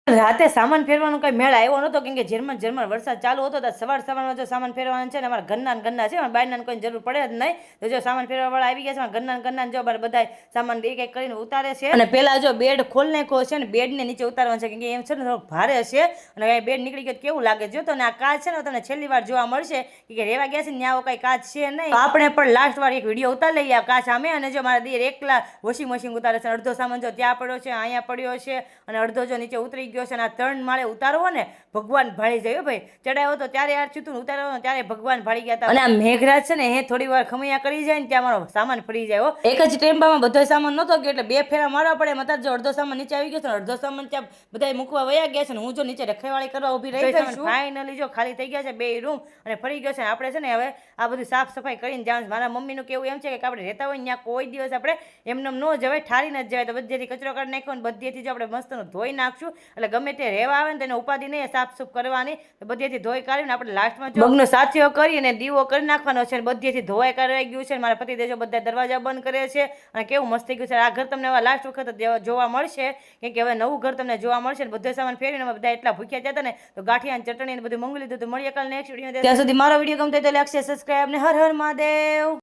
રાતે સામાન ફેરવાનો કઈ મેળ આવ્યો નતો, કેમ કે ઝરમર વરસાદ ચાલુ હતો. તો સવારમાં જો સામાન ફેરવાનું છે ને અમારા ઘરના છે, બહારના કોઈ જરૂર પડે જ નહીં. તો જો સામાન ફેરવા વાળા આવી ગયા છે, ઘરના જો બધા સામાન એક એક કરીને ઉતારે છે. અને પેલા જો બેડ ખોલ નાખ્યો છે ને બેડ ને નીચે ઉતારવાનું છે, કેમ કે એમ છે ને થોડું ભારે છે. અને બેડ નીકળી ગયો કેવું લાગે જો તો. આ કાચ છે ને તમને છેલ્લી વાર જોવા મળશે, કે રેવા ગયા છે ને ત્યાં કઈ કાચ છે નહીં. આપણે પણ લાસ્ટ વાર એક વિડીયો ઉતારી લઈએ આ કાચ સામે. અને જો મારા દીર એકલા વોશિંગ મશીન ઉતારે છે, અડધો સામાન જો ત્યાં પડ્યો છે, અહીંયા પડ્યો છે, અને અડધો જો નીચે ઉતરી ગયો છે. અને આ 3 માળે ઉતારવો ને ભગવાન ભાળી જાય ભાઈ. ચડાવ્યો તો ત્યારે યાર થયું, ઉતાર્યો ત્યારે ભગવાન ભાળી ગયા હતા. અને આ મેઘરાજ છે ને એ થોડી વાર ખમૈયા કરી જાય ને ત્યાં મારો સામાન ફરી જાય. એક જ ટેમ્પામાં બધો સામાન નતો ગયો, એટલે 2 ફેરા મારવા પડે. મતલબ જો અડધો સામાન નીચે આવી ગયો છે, અડધો સામાન ત્યાં બધા મૂકવા વયા ગયા છે, ને હું જો નીચે રખેવાળી કરવા ઊભી રહી ગઈ છું. ફાઇનલી જો ખાલી થઈ ગયા છે 2 રૂમ અને ફરી ગયો છે. આપણે છે ને હવે આ બધું સાફ સફાઈ કરીને જવાનું. મારા મમ્મીનું કેવું એમ છે કે આપણે રહેતા હોય ત્યાં કોઈ દિવસ આપણે એમને ન જવાય, ઠારીને જ જવાય. તો બધેથી કચરો કાઢી નાખ્યો ને બધેથી જો આપણે મસ્તનું ધોઈ નાખશું, એટલે ગમે તે રહેવા આવે ને તેને ઉપાધિ નહીં સાફ સુફ કરવાની. બધેથી ધોઈ કાઢીને આપણે લાસ્ટમાં જો મગનો સાથીઓ કરીને દીવો કરી નાખવાનો છે. બધેથી ધોવાઈ કાઢવાઈ ગયું છે. મારા પતિ દેજો બધા દરવાજા બંધ કરે છે, અને કેવું મસ્ત થઈ ગયું છે. આ ઘર તમને હવે લાસ્ટ વખત જોવા મળશે, કેમ કે હવે નવું ઘર તમને જોવા મળશે. ને બધો સામાન ફેરવીને બધા એટલા ભૂખ્યા જતા ને, તો ગાંઠિયા ચટણી ને બધું મંગી લીધું. તો મળીએ કાલે નેક્સ્ટ વિડીયો. ત્યાં સુધી મારો વિડીયો ગમતો હોય તો લાઈક શેર સબસ્ક્રાઈબ ને હર હર મહાદેવ.